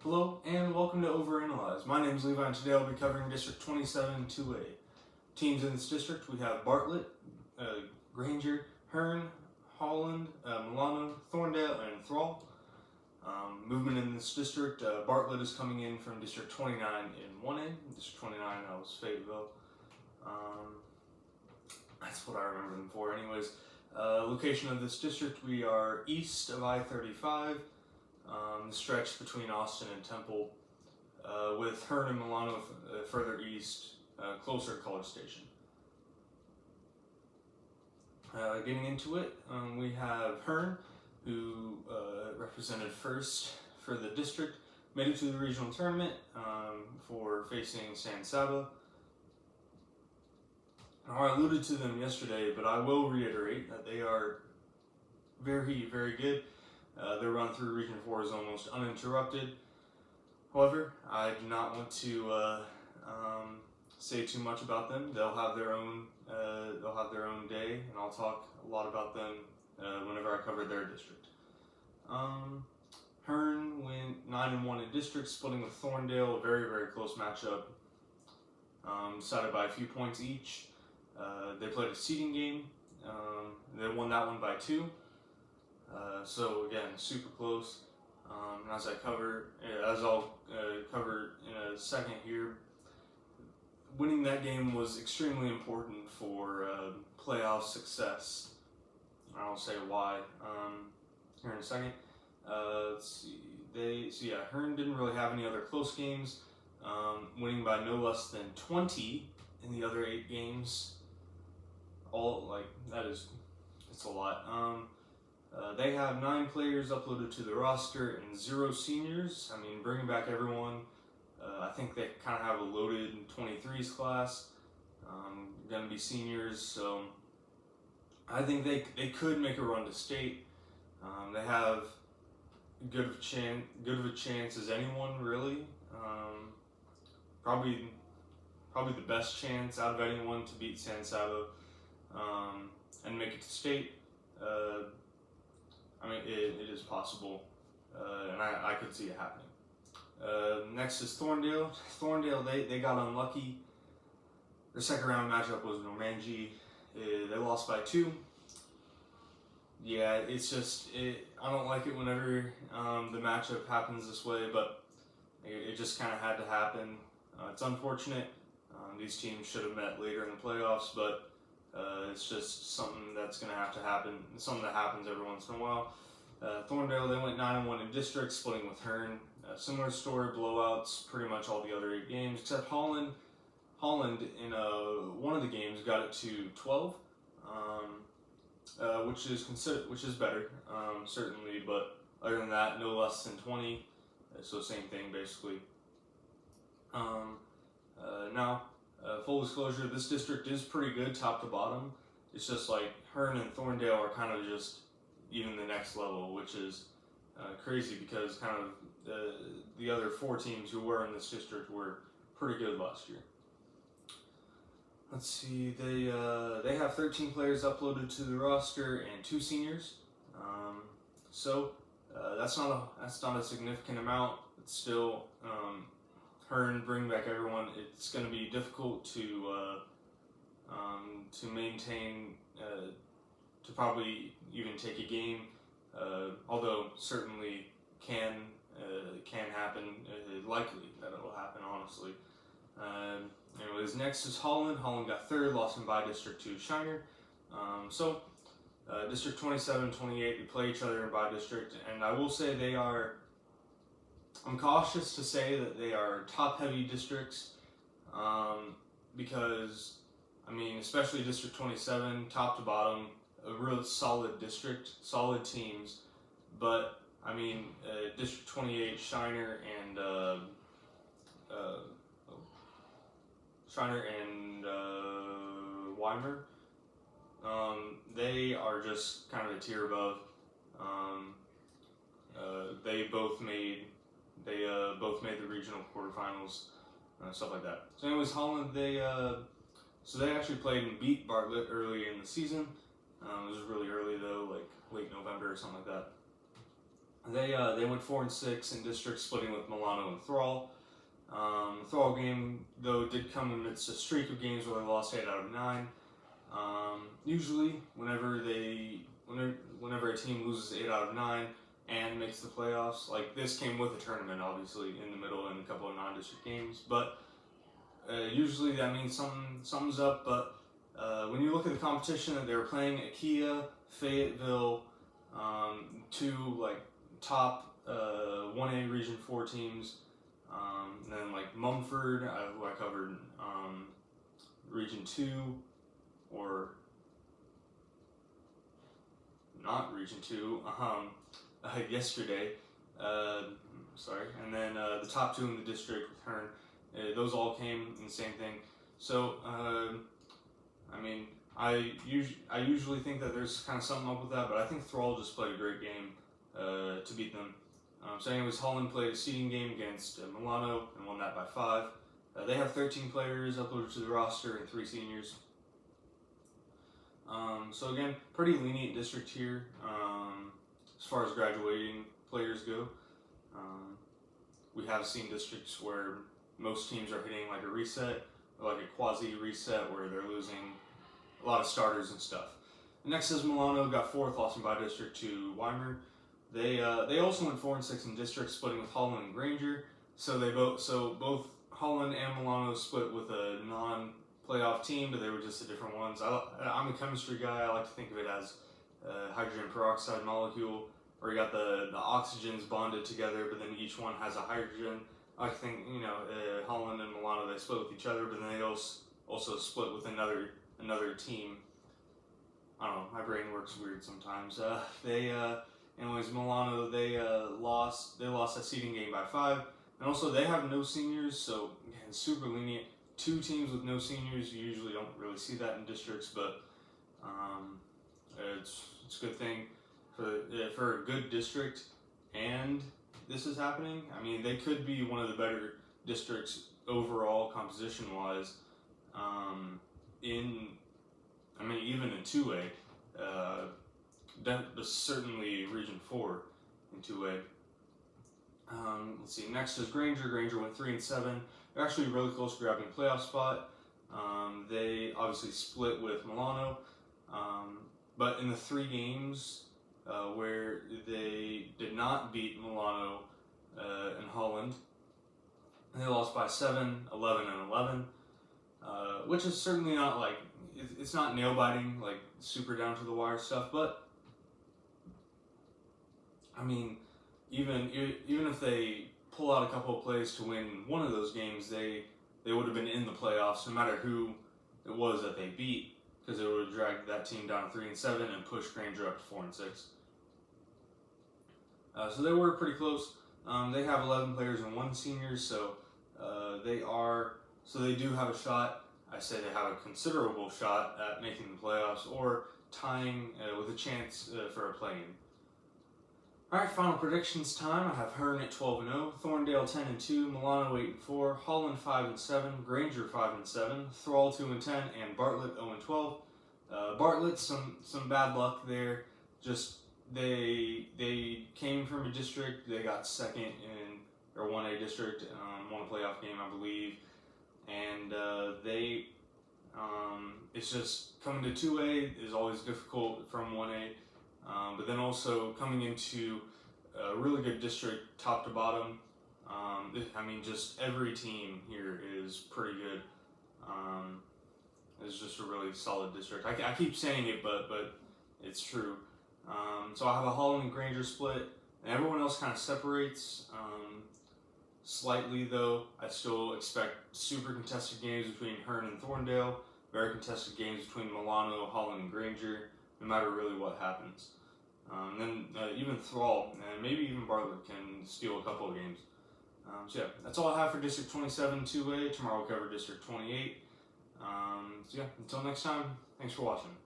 Hello and welcome to Overanalyze. My name is Levi and today I'll be covering District 27 2A. Teams in this district we have Bartlett, Granger, Hearn, Holland, Milano, Thorndale, and Thrall. Movement in this district, Bartlett is coming in from District 29 in 1A. District 29 that was Fayetteville. That's what I remember them for anyways. Location of this district, we are east of I-35. The stretch between Austin and Temple, with Hearn and Milano further east, closer to College Station. Getting into it, we have Hearn, who represented first for the district, made it to the regional tournament for facing San Saba. Now, I alluded to them yesterday, but I will reiterate that they are very, very good. Their run through Region 4 is almost uninterrupted. However, I do not want to say too much about them. They'll have their own day, and I'll talk a lot about them whenever I cover their district. Hearn went 9-1 in district, splitting with Thorndale. A very, very close matchup, decided by a few points each. They played a seeding game. They won that one by 2. So again, super close. As I'll cover in a second here, winning that game was extremely important for playoff success. I'll say why here in a second. Let's see. Hearn didn't really have any other close games, winning by no less than 20 in the other 8 games. It's a lot. They have 9 players uploaded to the roster and 0 seniors. I mean, bringing back everyone. I think they kind of have a loaded 23s class. Going to be seniors, so I think they could make a run to state. They have good of a chance as anyone, really. Probably the best chance out of anyone to beat San Saba and make it to state. I mean, it is possible, and I could see it happening. Next is Thorndale. Thorndale, they got unlucky. Their second round matchup was Normandy. They lost by 2. Yeah, it's just, I don't like it whenever the matchup happens this way, but it just kind of had to happen. It's unfortunate. These teams should have met later in the playoffs, but it's just something that's going to have to happen, something that happens every once in a while. Thorndale, they went 9-1 in district, splitting with Hearn. Similar story, blowouts, pretty much all the other 8 games, except Holland in one of the games got it to 12, which is better, certainly, but other than that, no less than 20, so same thing basically. Now, full disclosure, this district is pretty good top to bottom. It's just like Hearn and Thorndale are kind of just even the next level, which is crazy because kind of the other 4 teams who were in this district were pretty good last year. Let's see, they have 13 players uploaded to the roster and 2 seniors. So that's not a significant amount. It's still Hearn bring back everyone. It's going to be difficult to maintain, to probably even take a game, although certainly can happen. Likely that it will happen, honestly. Anyways, next is Holland. Holland got 3rd, lost in by District 2 Shiner. So District 27 and 28, they play each other in by district, and I will say I'm cautious to say that they are top-heavy districts, because, I mean, especially District 27, top to bottom, a real solid district, solid teams, but, I mean, District 28, Shiner and Weimer, they are just kind of a tier above. They both made the regional quarterfinals, stuff like that. So anyways, Holland, they actually played and beat Bartlett early in the season. It was really early though, like late November or something like that. They went 4-6 in district, splitting with Milano and Thrall. The Thrall game, though, did come amidst a streak of games where they lost 8 out of 9. Usually, whenever a team loses 8 out of 9 and makes the playoffs, like this came with a tournament, obviously in the middle and a couple of non-district games, but usually that means something's up. But when you look at the competition that they were playing, Akia, Fayetteville, two like top 1A Region 4 teams, and then like Mumford, who I covered, Region 2, or not Region 2, yesterday, sorry, and then the top 2 in the district with Hearn, those all came in the same thing. So, I mean, I usually think that there's kind of something up with that, but I think Thrall just played a great game to beat them. So anyways, Holland played a seeding game against Milano and won that by 5. They have 13 players uploaded to the roster and 3 seniors. So again, pretty lenient district here as far as graduating players go. We have seen districts where most teams are hitting like a reset, or like a quasi-reset where they're losing a lot of starters and stuff. Next is Milano, got 4th, lost by district to Weimar. They also went 4-6 in district, splitting with Holland and Granger. So both Holland and Milano split with a non-playoff team, but they were just the different ones. I'm a chemistry guy. I like to think of it as hydrogen peroxide molecule, where you got the oxygens bonded together, but then each one has a hydrogen. I think Holland and Milano, they split with each other, but then they also split with another team. I don't know, my brain works weird sometimes. Anyways, Milano, they lost that seeding game by 5, and also they have no seniors, so again, super lenient. 2 teams with no seniors, you usually don't really see that in districts, but it's a good thing for a good district, and this is happening. I mean, they could be one of the better districts overall composition-wise. Even in 2A, but certainly Region 4 in 2A. Let's see. Next is Granger. Granger went 3-7. They're actually really close to grabbing a playoff spot. They obviously split with Milano, but in the 3 games where they did not beat Milano and Holland, they lost by 7, 11, and 11, which is certainly not like, it's not nail-biting, like super down to the wire stuff, but I mean, even if they pull out a couple of plays to win one of those games, they would have been in the playoffs no matter who it was that they beat, because it would have dragged that team down to 3-7 and pushed Granger up to 4-6. So they were pretty close. They have 11 players and 1 senior, so they do have a shot. I say they have a considerable shot at making the playoffs or tying with a chance for a play-in. Alright, final predictions time. I have Hearn at 12-0, Thorndale 10-2, Milano 8-4, Holland 5-7, Granger 5-7, Thrall 2-10, and Bartlett 0-12. Bartlett, some bad luck there. Just they came from a district, they got second in their 1A district, won a playoff game, I believe, and it's just coming to 2A is always difficult from 1A. But then also coming into a really good district, top to bottom. Just every team here is pretty good. It's just a really solid district. I keep saying it, but it's true. So I have a Holland and Granger split, and everyone else kind of separates slightly, though. I still expect super contested games between Hearn and Thorndale, very contested games between Milano, Holland, and Granger, no matter really what happens. Then even Thrall and maybe even Bartlett can steal a couple of games. So yeah, that's all I have for District 27 2A. Tomorrow we'll cover District 28. So yeah, until next time, thanks for watching.